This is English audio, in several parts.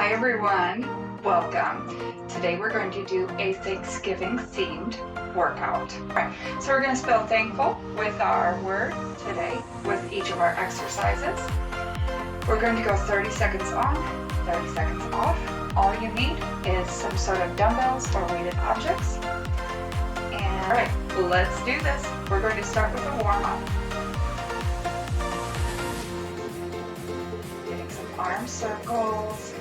Hi everyone, welcome. Today we're going to do a Thanksgiving themed workout. Right. So we're going to spell thankful with our word today with each of our exercises. We're going to go 30 seconds on, 30 seconds off. All you need is some sort of dumbbells or weighted objects. And all right, let's do this. We're going to start with a warm-up. Getting some arm circles.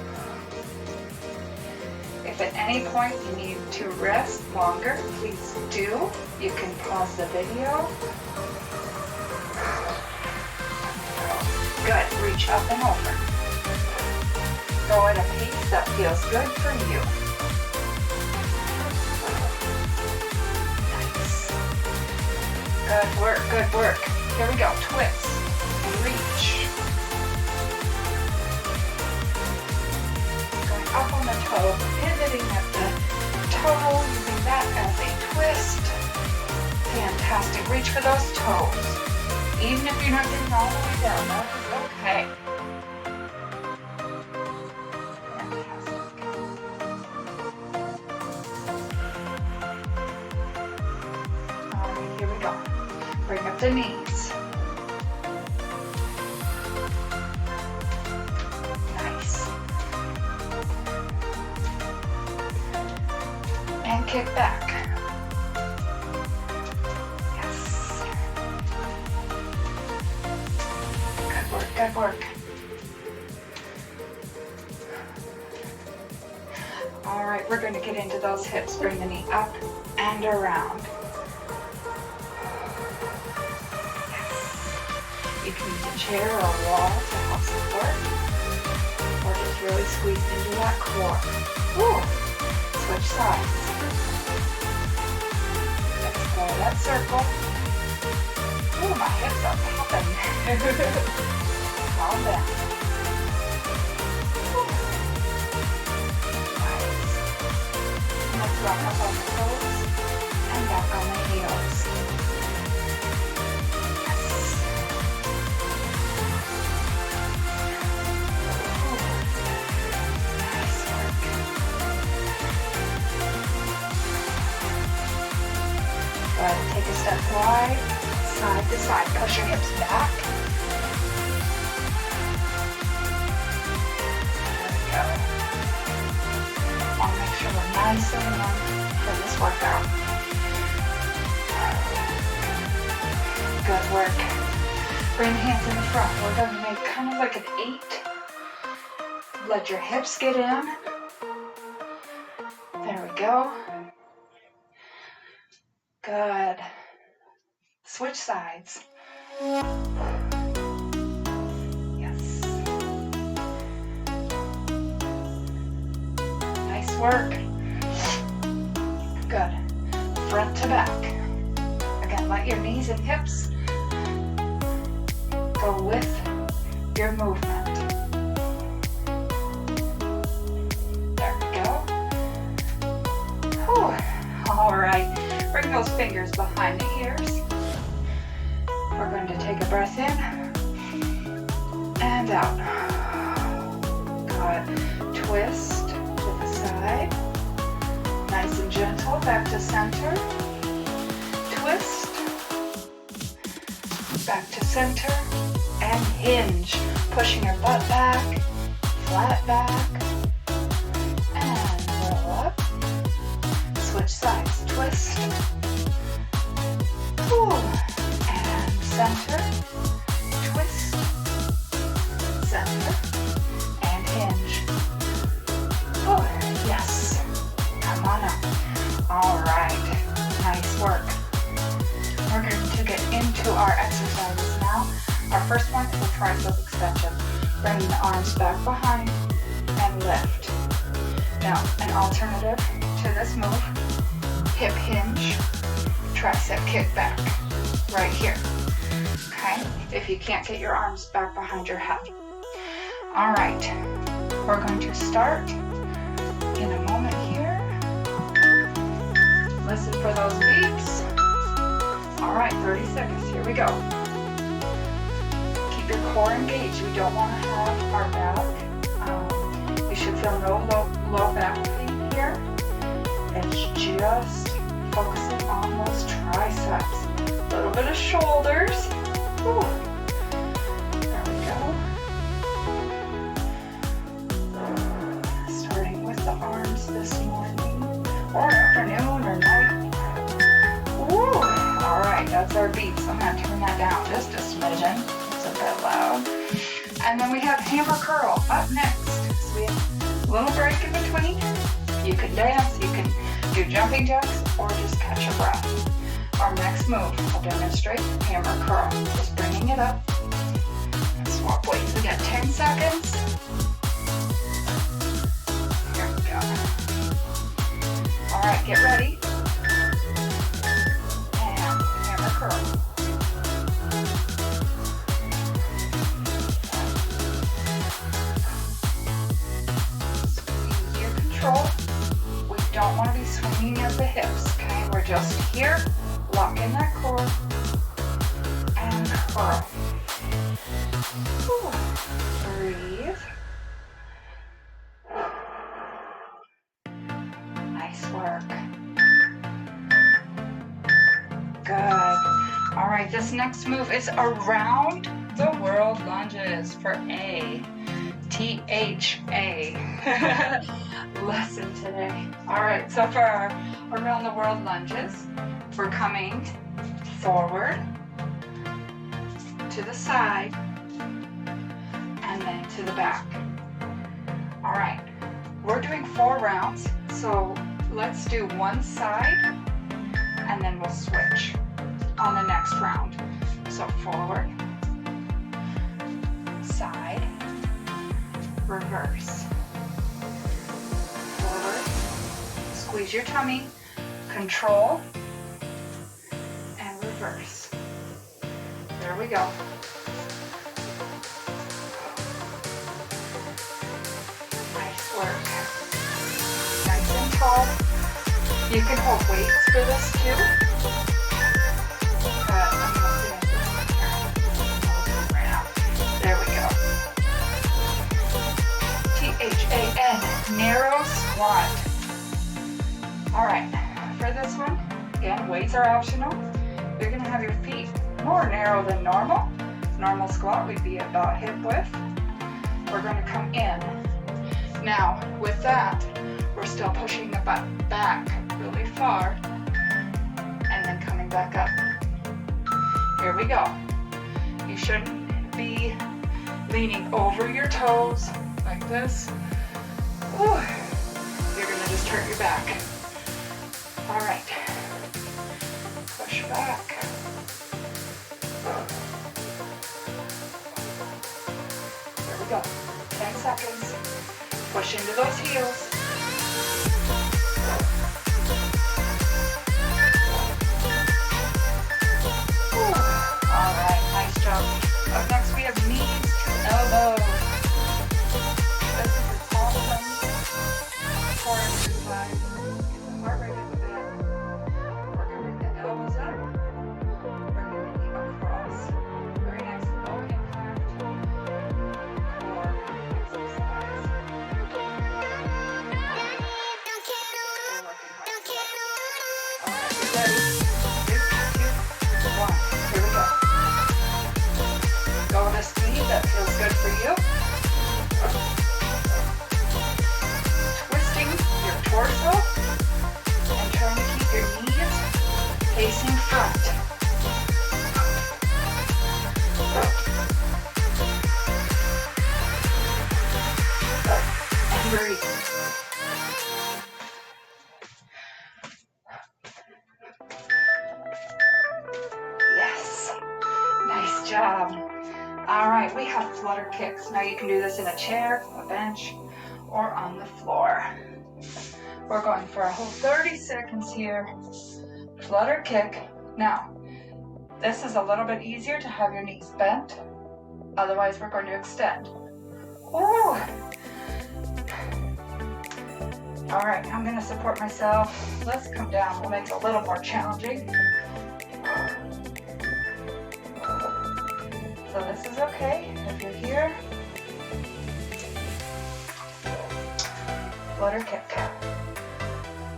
If at any point you need to rest longer, please do. You can pause the video. Good, reach up and over. Go at a pace that feels good for you. Nice. Good work, good work. Here we go, twist and reach. Going up on the toe, pivoting at the toe, using that as a twist. Fantastic, reach for those toes. Even if you're not getting all the way down, that is okay. Bring up the knees. Nice. And kick back. Yes. Good work, good work. All right, we're going to get into those hips. Bring the knee up and around. You can use a chair or a wall to help support, or just really squeeze into that core. Ooh. Switch sides. Let's go that circle. Ooh, my hips are popping. Calm down. Ooh. Nice. Let's rock up on the toes and back on the heels. Go ahead and take a step wide, side to side. Push your hips back. There we go. I want to make sure we're nice and warm for this workout. Good work. Bring the hands in the front. We're going to make kind of like an 8. Let your hips get in. There we go. Good. Switch sides. Yes. Nice work. Good. Front to back. Again, let your knees and hips go with your movement. There we go. Whew. All right. Bring those fingers behind the ears. We're going to take a breath in and out. Good. Twist to the side. Nice and gentle. Back to center. Twist. Back to center. And hinge. Pushing your butt back. Flat back. And roll up. Switch sides. Twist. Ooh. And center. Twist. Center. And hinge. Oh, yes. Come on up. All right. Nice work. We're going to get into our exercises now. Our first one is a tricep extension. Bringing the arms back behind and lift. Now, an alternative to this move. Hip hinge, tricep kick back, right here, okay? If you can't get your arms back behind your head. All right, we're going to start in a moment here. Listen for those beeps. All right, 30 seconds, here we go. Keep your core engaged. We don't want to have our back You should feel no low back pain here. It's just focusing on those triceps. A little bit of shoulders. Whew. There we go. Starting with the arms this morning, or afternoon, or night. Woo. All right, that's our beats. I'm gonna turn that down just a smidgen. It's a bit loud. And then we have hammer curl up next. So we have a little break in between. You can dance, you can do jumping jacks, or just catch your breath. Our next move, I'll demonstrate hammer curl. Just bringing it up. And swap weights. We got 10 seconds. Here we go. All right, get ready. And hammer curl. Squeeze your control. We don't want to be swinging at the hips, okay? We're just here, lock in that core, and curl. Ooh. Breathe. Nice work. Good. All right, this next move is around the world lunges for A. THA lesson today. All right, so for our around the world lunges, we're coming forward, to the side, and then to the back. All right, we're doing 4 rounds, so let's do one side, and then we'll switch on the next round. So forward, side, reverse, forward, squeeze your tummy, control, and reverse. There we go. Nice work. Nice and tall. You can hold weights for this too. I'm going to finish this one here. Right now. There we go. THAN, narrow squat. All right, for this one, again, weights are optional. You're gonna have your feet more narrow than normal. Normal squat would be about hip width. We're gonna come in. Now, with that, we're still pushing the butt back really far, and then coming back up. Here we go. You shouldn't be leaning over your toes like this. Ooh. You're gonna just hurt your back. All right, push back. There we go, 10 seconds. Push into those heels. Ooh. All right, nice job. Up next we have knees to elbows. This is awesome core exercise. Get the heart rate up a bit. We're coming the elbows up. We're going to knee across. Very nice low impact core exercise. We're working hard. All right, get ready. 3, 2, 1. Here we go. Go to speed. That feels good for you. Twisting your torso and trying to keep your knees facing front. And breathe. Yes. Nice job. All right, we have flutter kicks. Now you can do this in a chair, a bench, or on the floor. We're going for a whole 30 seconds here. Flutter kick. Now, this is a little bit easier to have your knees bent. Otherwise, we're going to extend. Ooh. All right, I'm going to support myself. Let's come down. We'll make it a little more challenging. So this is okay if you're here. butter Kit Kat.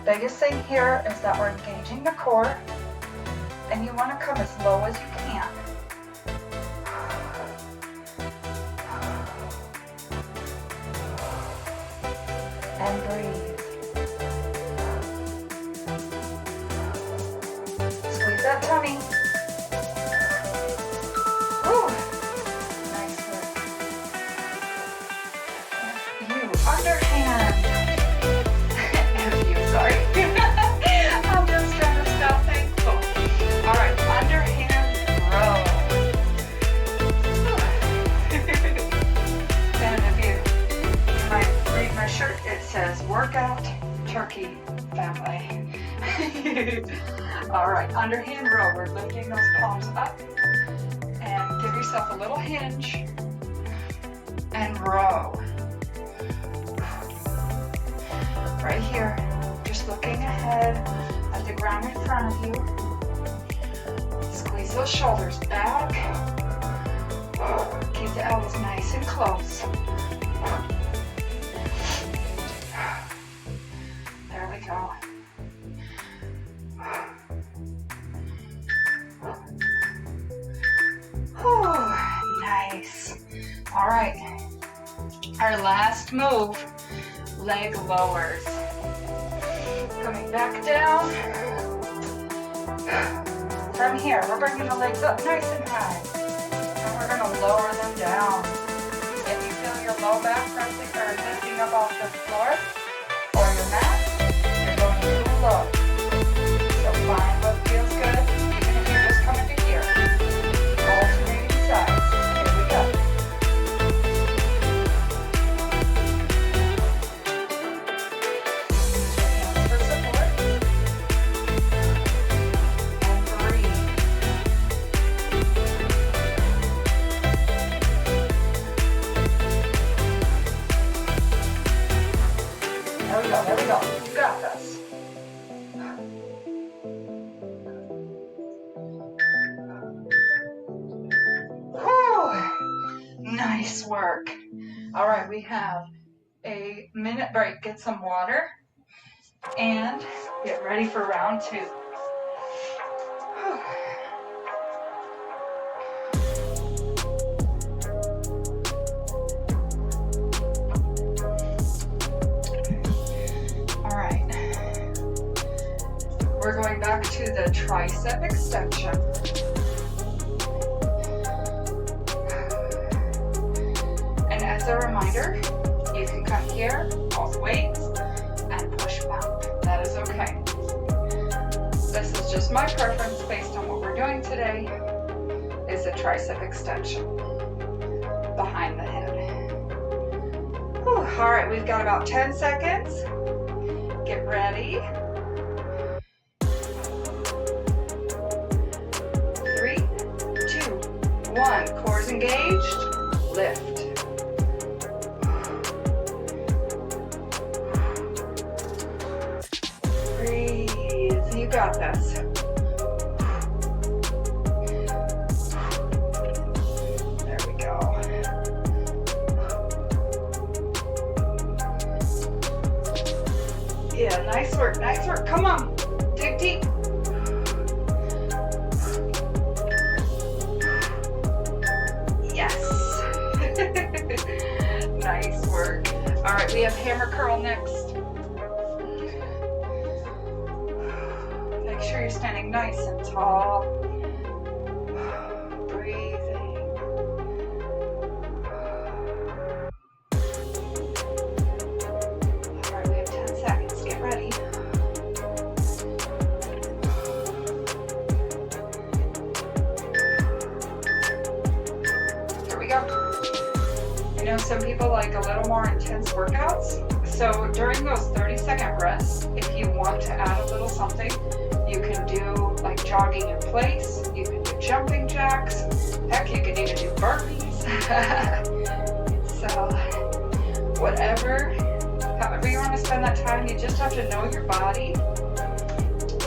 Biggest thing here is that we're engaging the core, and you want to come as low as you can. And breathe. Squeeze that tummy. Woo. Nice work. You, underhand. Sorry. I'm just trying to stop thankful. All right, underhand row. And if you might read my shirt, it says workout turkey family. All right, underhand row. We're lifting those palms up and give yourself a little hinge and row. Right here. Looking ahead at the ground in front of you. Squeeze those shoulders back. Keep the elbows nice and close. There we go. Whew, nice. All right. Our last move, leg lowers. Coming back down. From here, we're bringing the legs up nice and high. And we're going to lower them down. If you feel your low back pressing or lifting up off the floor or your mat, you're going too low. So find what feels good, even if you're just coming to here. Alternating sides. Here we go. There we go. You got this. Whew. Nice work. All right, we have a minute break. Get some water and get ready for round two. Whew. We're going back to the tricep extension. And as a reminder, you can come here, both weights, and push back. That is okay. This is just my preference based on what we're doing today, is the tricep extension behind the head. Whew. All right, we've got about 10 seconds. Get ready. 3, 2, 1. Core's engaged. Lift. Breathe. You got this. There we go. Yeah, nice work, nice work. Come on. Dig deep. Nice work. All right, we have hammer curl next. Make sure you're standing nice and tall. Breathing. All right, we have 10 seconds. Get ready. Here we go. I know some people like a little more intense workouts, so during those 30-second rests, if you want to add a little something, you can do like jogging in place, you can do jumping jacks, heck, you can even do burpees. So whatever, however you want to spend that time, you just have to know your body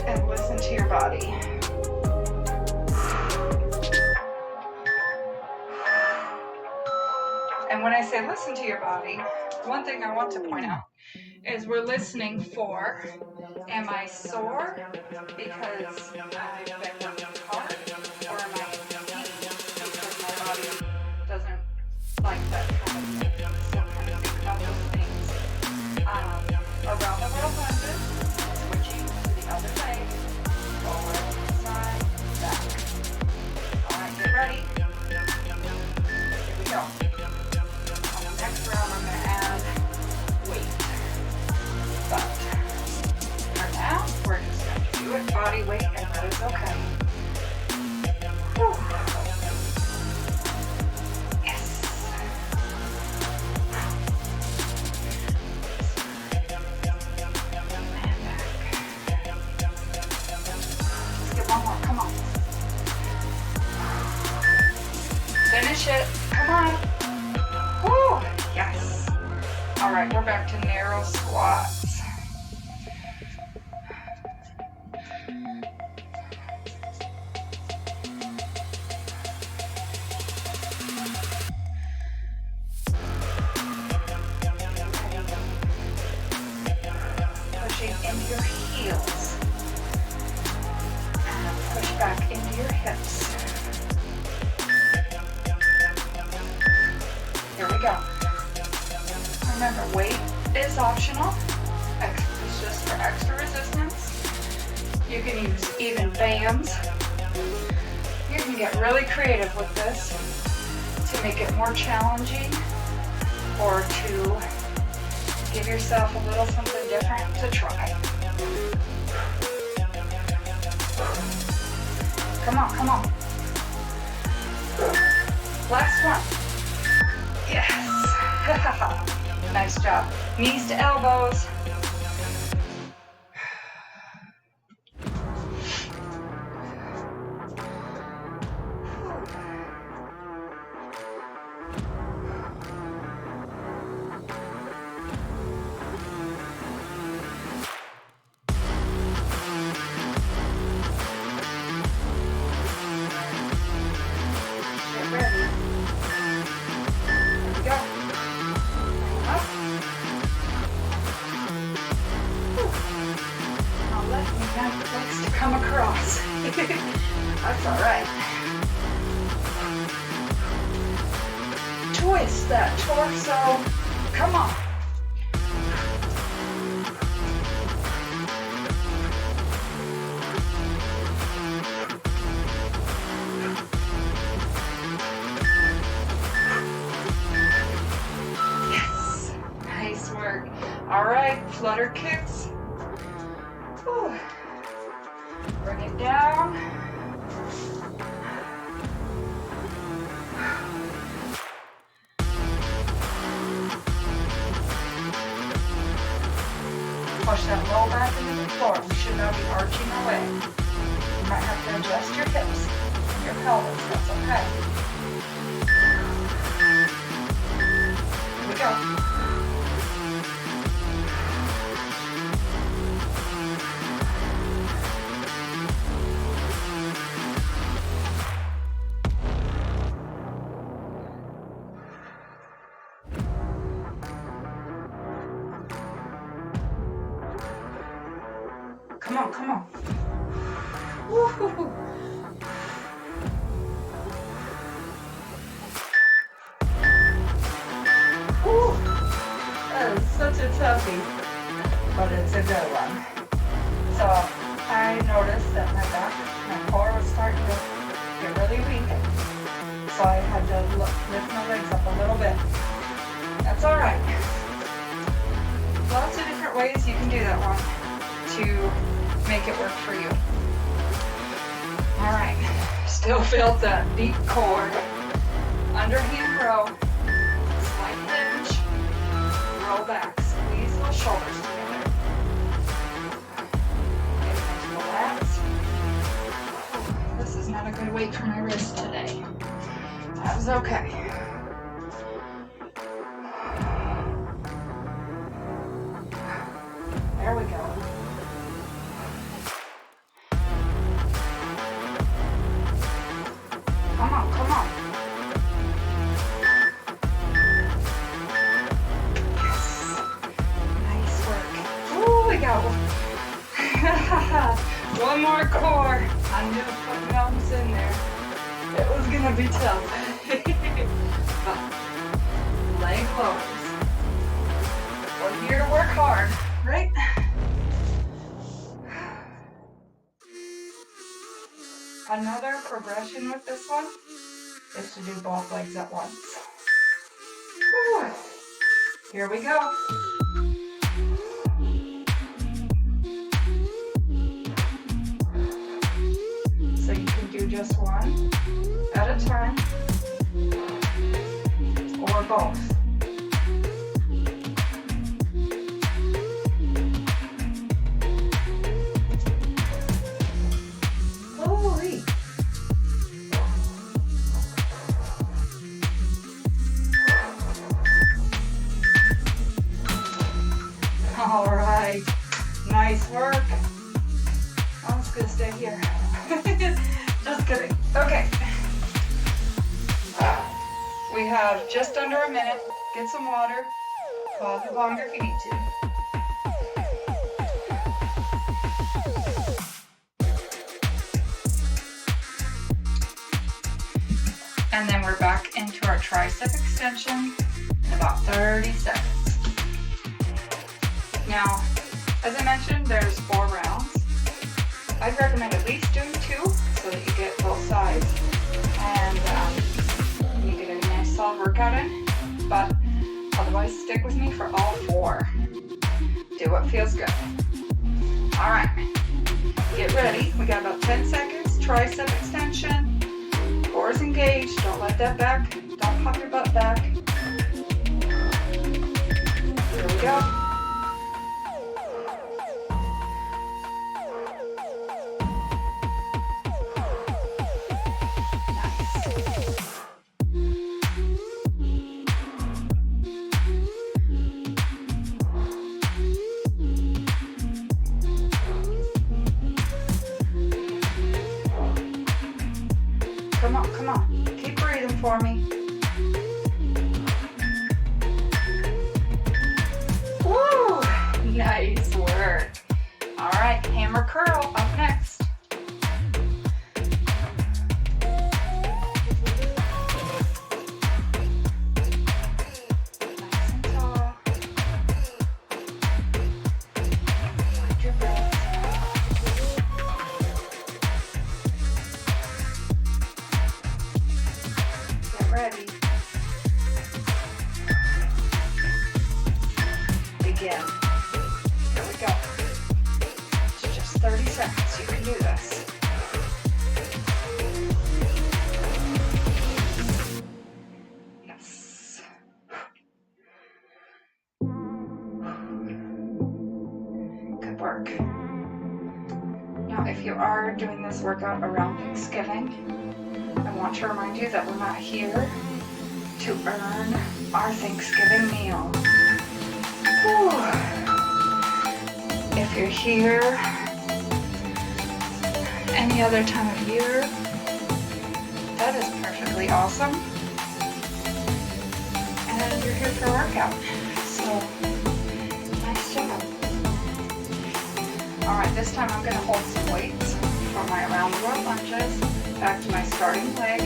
and listen to your body. And when I say listen to your body, one thing I want to point out is we're listening for, am I sore because I've been working hard, or am I in pain because my body doesn't like that kind of thing? So kind of think about those things. Around the world lunges, switching to the other leg, forward, side, back. Alright, get ready. Here we go. On the next round, I'm going to add weight. But for now, we're just going to do it body weight, and that is okay. Whew. Yes. And back. Let's get one more. Come on. Finish it. Come on. Whew. Yes. All right, we're back to narrow squats. Pushing into your heels. And push back into your hips. Here we go. Remember, weight is optional. It's just for extra resistance. You can use even bands. You can get really creative with this to make it more challenging, or to give yourself a little something different to try. Come on, come on. Last one. Yes. Nice job. Knees to elbows. Get ready. Here we go. Up. Now let me have legs to come across. That's all right. Twist that torso. Come on. Yes. Nice work. All right, flutter kicks. Whew. Bring it down. Push that low back into the floor. We should now be arching our way. You might have to adjust your hips and your pelvis. That's okay. Here we go. Come on, come on. Woo-hoo-hoo. Woo. That is such a toughie, but it's a good one. So I noticed that my back, my core was starting to get really weak. So I had to lift my legs up a little bit. That's all right. Lots of different ways you can do that one to make it work for you. All right, still feel that deep core. Underhand row, slight hinge, roll back, squeeze those shoulders together. Get nice and relaxed. This is not a good weight for my wrist today. That was okay. There we go. Come on, come on. One more core. I'm gonna put mountains in there. It was gonna be tough. But leg lowers. We're here to work hard, right? Another progression with this one is to do both legs at once. Whew. Here we go. So you can do just one at a time or both. Holy. All right, nice work. I'm just gonna stay here. Just kidding. Okay. We have just under a minute. Get some water. Pause it longer if you need to. And then we're back into our tricep extension in about 30 seconds. Now, as I mentioned, there's 4 rounds. I'd recommend at least doing 2 so that you get both sides and you get a nice solid workout in. But otherwise, stick with me for all 4. Do what feels good. All right, get ready. We got about 10 seconds. Tricep extension. Core engaged. Don't let that back. Don't pop your butt back. Here we go. Come on, keep breathing for me. Woo, nice work. All right, hammer curl up next. Nice and tall. Hold your breath. Ready. Begin. Here we go. Just 30 seconds. You can do this. Yes. Good work. Now, if you are doing this workout around Thanksgiving, I want to remind you that we're not here to earn our Thanksgiving meal. Whew. If you're here any other time of year, that is perfectly awesome. And you're here for a workout. So, nice job. All right, this time I'm going to hold some weights for my around the world lunges. Back to my starting leg.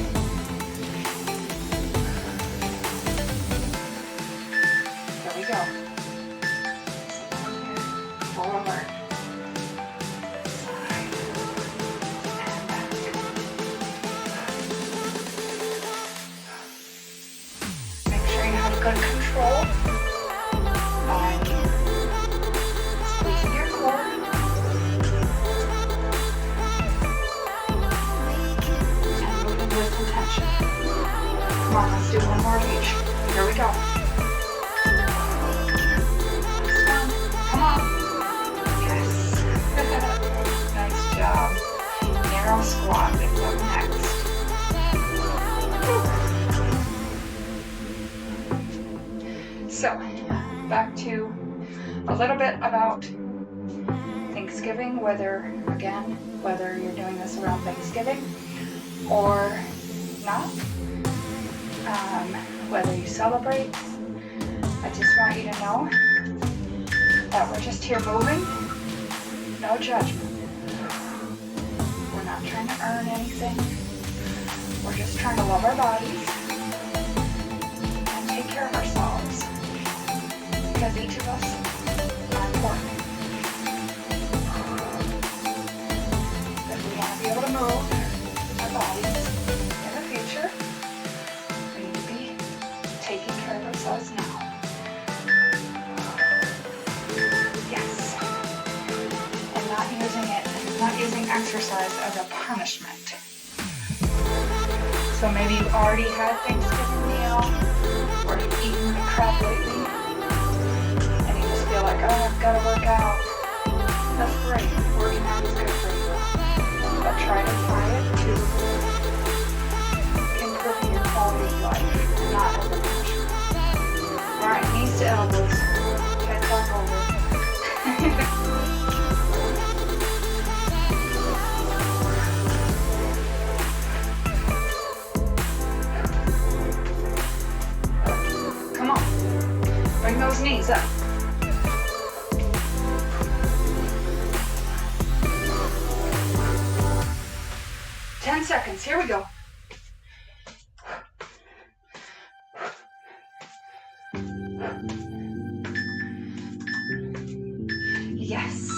There we go. Forward. Side. And back. Make sure you have good control by squeezing your core. With intention. Come on, let's do one more of each. Here we go. Next one. Come on. Yes. Nice job. Narrow squat is up next. So, back to a little bit about Thanksgiving, whether you're doing this around Thanksgiving or not, whether you celebrate. I just want you to know that we're just here moving, no judgment. earn anything. We're just trying to love our bodies and take care of ourselves because each of us are important. If we want to be able to move our bodies in the future, we need to be taking care of ourselves now. Yes. And not using exercise as a punishment. So maybe you've already had Thanksgiving meal, or you've eaten the crap lately, and you just feel like, oh, I've got to work out. That's great. Working out is good for you. But try to tie it to improving your quality of life, not as a punishment. Alright, knees to elbows. Head back over. Come on. Bring those knees up. Seconds. Here we go. Yes.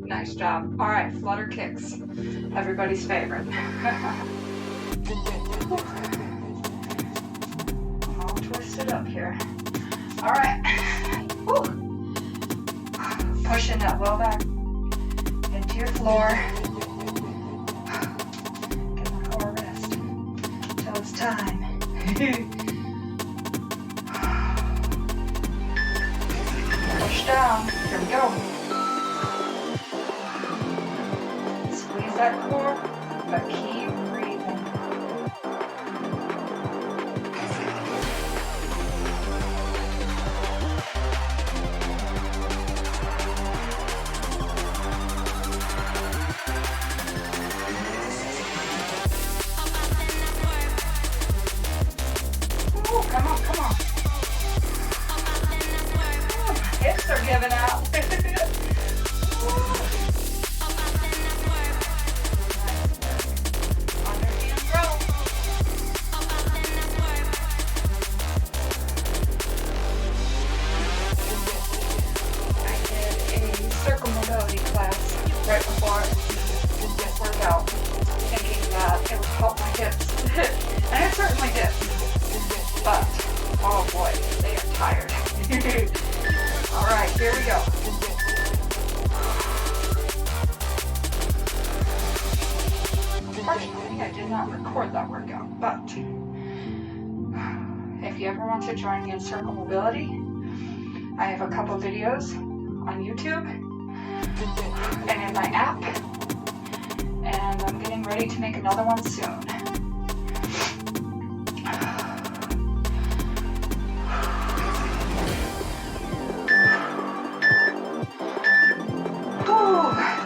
Nice job. All right, flutter kicks. Everybody's favorite. All twisted up here. All right. Pushing that low back into your floor. It's time. Push down. Here we go. Squeeze that core, but keep breathing. Come on, come on. Hips are giving out. On your hands, roll. I did a circle mobility class right before this workout, thinking that it would help my hips. And it certainly did. But, oh boy, they are tired. All right, here we go. Unfortunately, I did not record that workout, but if you ever want to join me in circle mobility, I have a couple videos on YouTube and in my app, and I'm getting ready to make another one soon.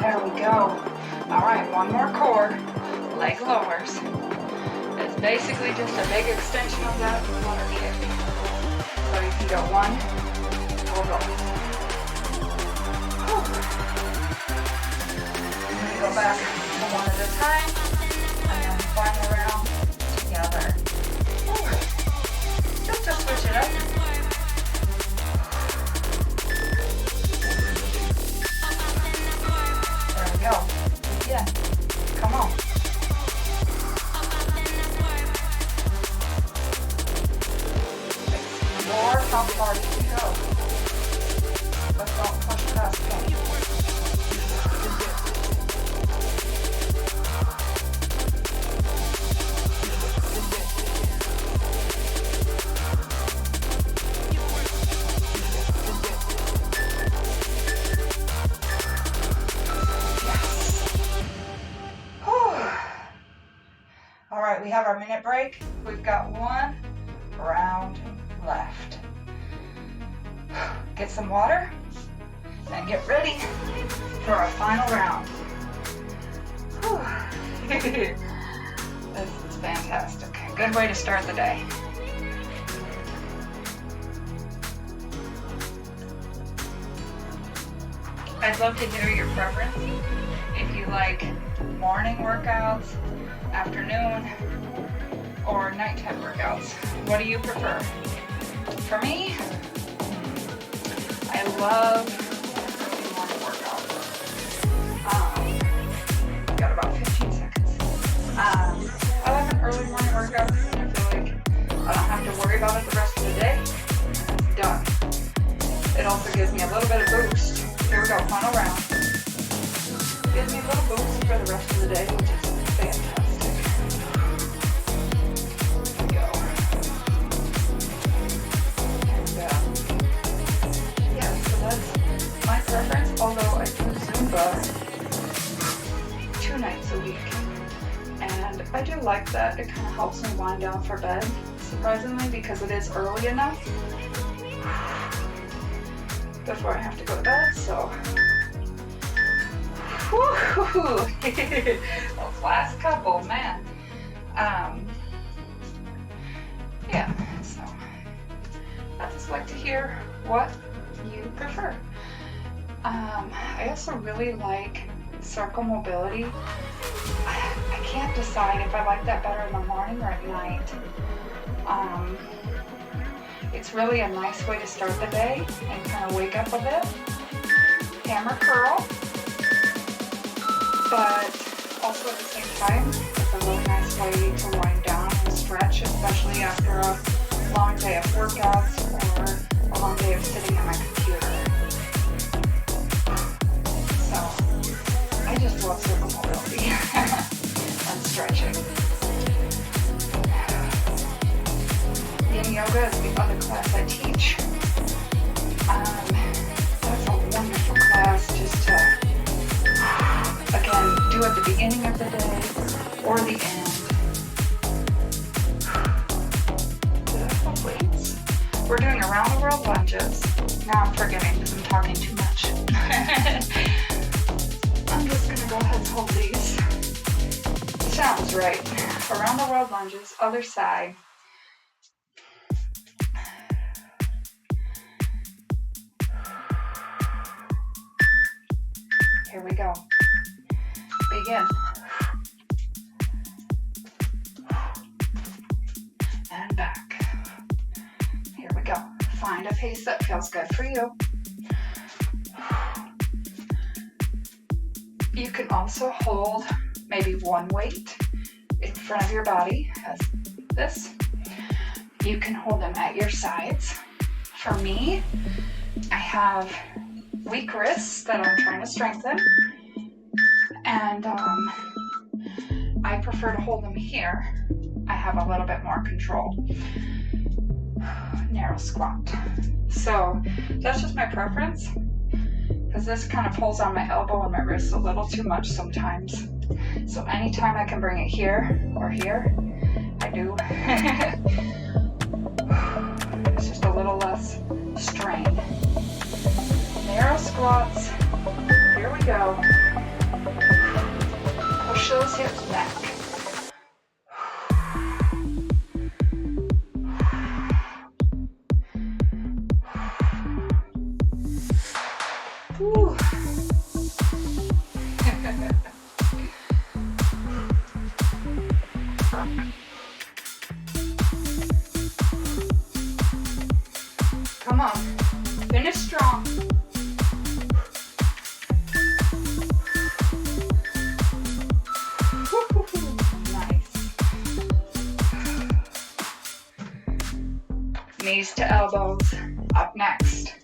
There we go. All right, one more core. Leg lowers. It's basically just a big extension of that flutter kick. So you can go one or both. I'm going to go back to one at a time, and then final round together. Just to switch it up. Go. Yeah. Come on. More, how far you can go. But don't push past pain. We have our minute break. We've got one round left. Get some water and get ready for our final round. This is fantastic. Good way to start the day. I'd love to hear your preference. If you like morning workouts, afternoon, or nighttime workouts? What do you prefer? For me, I love early morning workouts. Got about 15 seconds. I like an early morning workout because I feel like I don't have to worry about it the rest of the day. It's done. It also gives me a little bit of boost. Here we go, final round. Gives me a little boost for the rest of the day, which is fantastic. Here we go. And yeah, so that's my preference, although I do Zumba 2 nights a week. And I do like that. It kind of helps me wind down for bed, surprisingly, because it is early enough before I have to go to bed, so. Woo-hoo-hoo. Those last couple, man. Yeah, so I just like to hear what you prefer. I also really like circle mobility. I can't decide if I like that better in the morning or at night. It's really a nice way to start the day and kind of wake up a bit. Hammer curl, but also at the same time, it's a really nice way to wind down and stretch, especially after a long day of workouts or a long day of sitting at my computer. So, I just love circle mobility and stretching. Yin yoga is the other class I teach. That's a wonderful class just to, again, do at the beginning of the day or the end. Weights. We're doing around the world lunges. Now I'm forgetting because I'm talking too much. I'm just going to go ahead and hold these. Sounds right. Around the world lunges, other side. Here we go. Begin. And back. Here we go. Find a pace that feels good for you. You can also hold maybe one weight in front of your body, as this. You can hold them at your sides. For me, I have weak wrists that I'm trying to strengthen, and I prefer to hold them here. I have a little bit more control. Narrow squat. So that's just my preference, because this kind of pulls on my elbow and my wrist a little too much sometimes. So anytime I can bring it here or here, I do. It's just a little less strain. Narrow squats. Here we go. Push those hips back. Whew. Come on, finish strong. Nice. Knees to elbows, up next.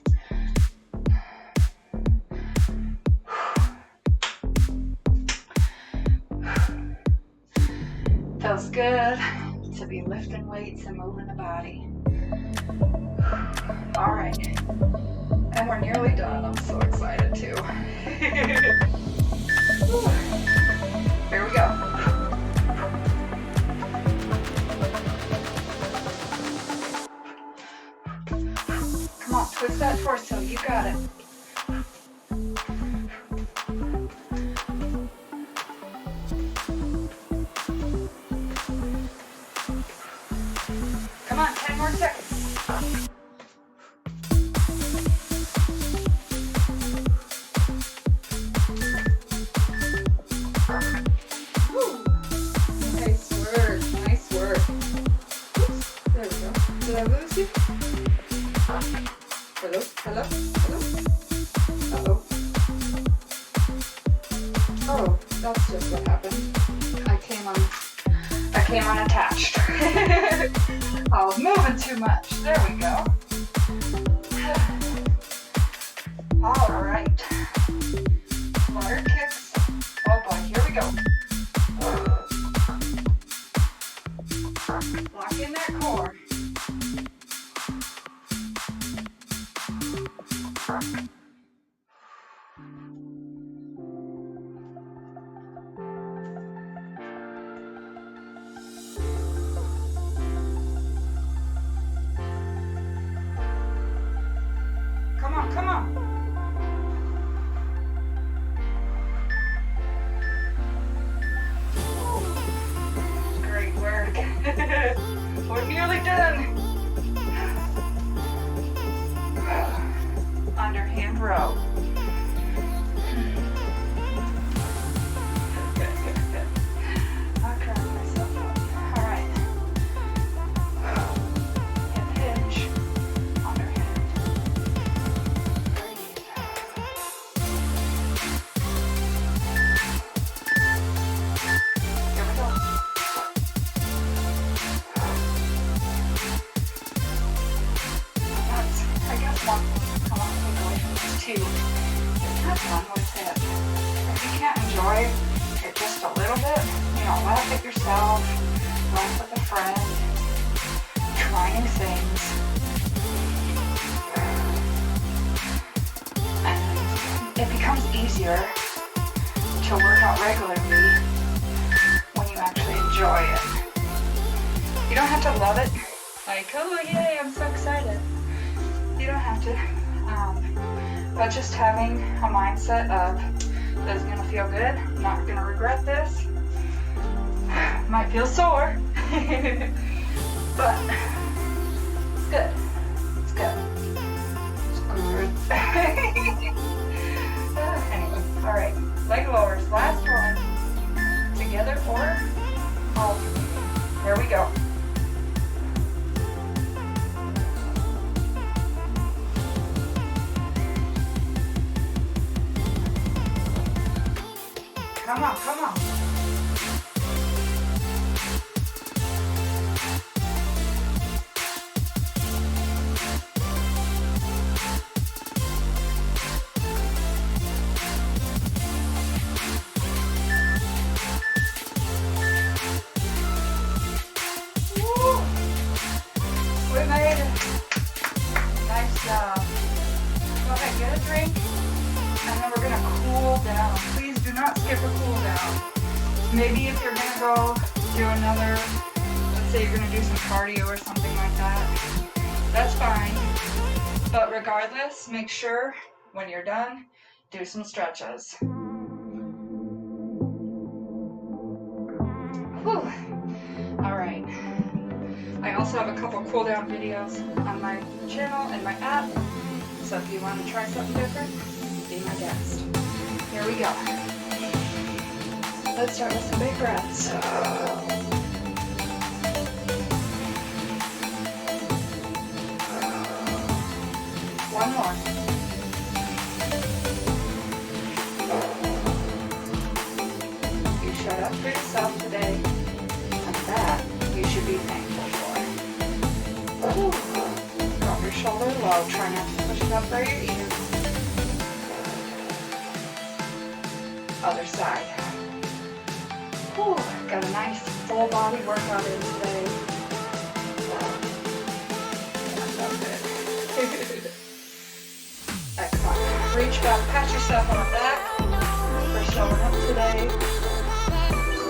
Feels good to be lifting weights and moving the body. All right, and we're nearly done. I'm so excited too. Here we go. Come on, twist that torso. You got it. Come on, 10 more seconds. Did I lose you? Hello? Hello? Hello? Uh-oh. Oh, that's just what happened. I came unattached. I was moving too much. There we go. All right. Flutter kicks. Oh boy, here we go. Lock in that core. Come on, come on. Great work. We're nearly done. Underhand row. I'll crack myself up. All right. Hip hinge. Underhand. Breathe. Here we go. That's, I guess, one I want to take away from this too. It's not fun with it. If you can't enjoy it just a little bit, laugh at yourself, laugh with a friend, try new things. And it becomes easier to work out regularly when you actually enjoy it. You don't have to love it. Like, oh yay, I'm so excited. You don't have to. But just having a mindset of, this is gonna feel good, I'm not gonna regret this. Might feel sore, but it's good. It's good. It's good. Anyway, all right. Leg lowers. Last one. Together or all three. Here we go. Come on, come on. Woo. We made it. Nice job. Go ahead, get a drink, and then we're gonna cool down. Please do not skip a cool down. Maybe if you're gonna go do another, let's say you're gonna do some cardio or something like that, that's fine. But regardless, make sure when you're done, do some stretches. Whew. All right. I also have a couple cool down videos on my channel and my app. So if you want to try something different, be my guest. Here we go. Let's start with some big breaths. One more. You showed up for yourself today, and that you should be thankful for. Ooh. Drop your shoulder low. Try not to push it up by your ear. Other side. Whew, got a nice full body workout in today. Excellent. Reach back, pat yourself on the back for showing up today.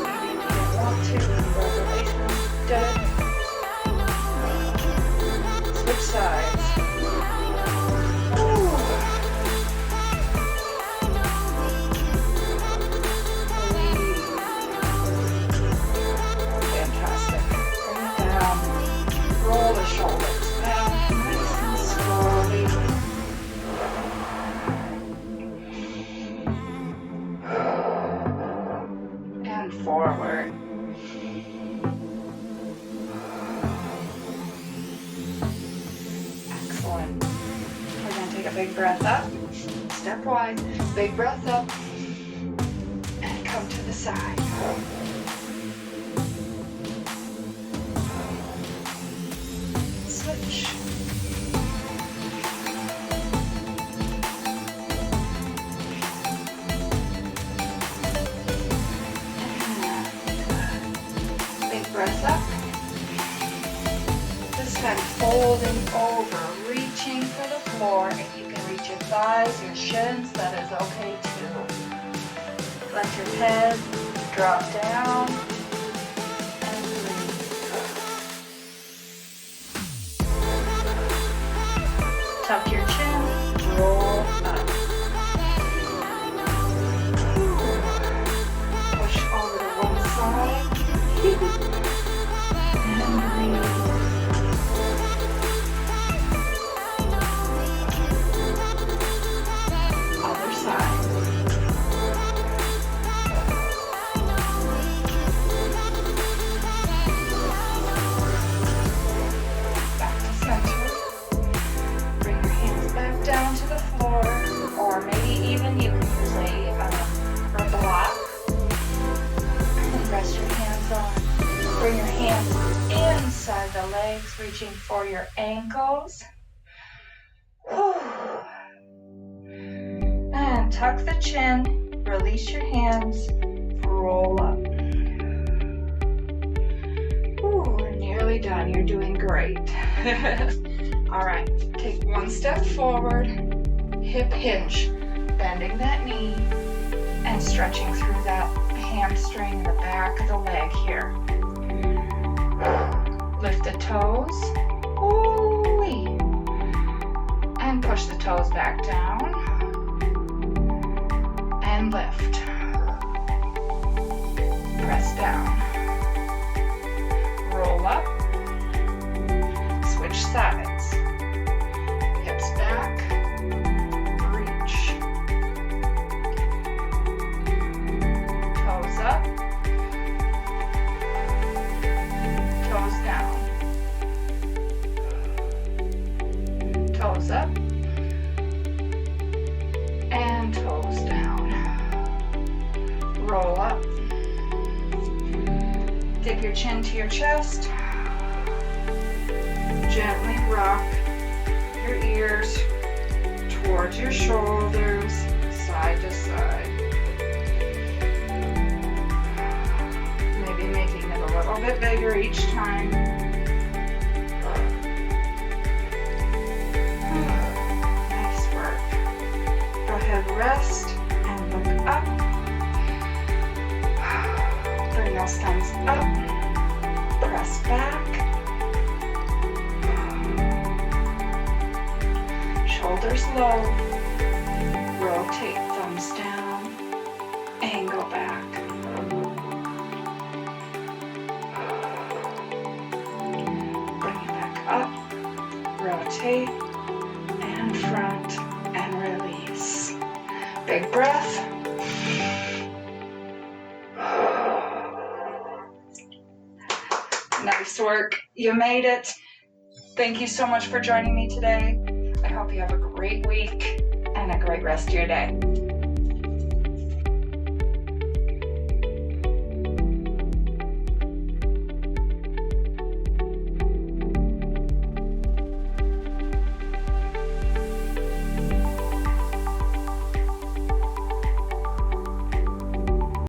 Maybe if you didn't want to, congratulations, did it. Switch sides. Roll the shoulders down nice and slowly. And forward. a big breath up. Step wide. Big breath up. And come to the side. Switch. Big breath up. This time folding over, reaching for the floor. If you can reach your thighs, your shins, that is okay too. Let your head drop down and breathe. Tuck your chin, roll up. Push over to one side. And breathe. Other side. Back to center. Bring your hands back down to the floor, or maybe even you can use a block. And rest your hands on. Bring your hands inside the legs, reaching for your ankles. And tuck the chin, release your hands, roll up. We're nearly done. You're doing great. All right, take one step forward, hip hinge, bending that knee and stretching through that hamstring, the back of the leg here. Lift the toes, ooh-wee, and push the toes back down, and lift. Press down. Roll up, switch sides. Hips back, reach. Toes up, toes down. Toes up, and toes down. Roll up. Dip your chin to your chest. Gently rock your ears towards your shoulders, side to side. Maybe making it a little bit bigger each time. Nice work. Go ahead, rest and look up. Bring those thumbs up. Press back. Shoulders low, rotate thumbs down, angle back. Bring it back up, rotate, and front, and release. Big breath. Nice work. You made it. Thank you so much for joining me today. I hope you have a great week and a great rest of your day.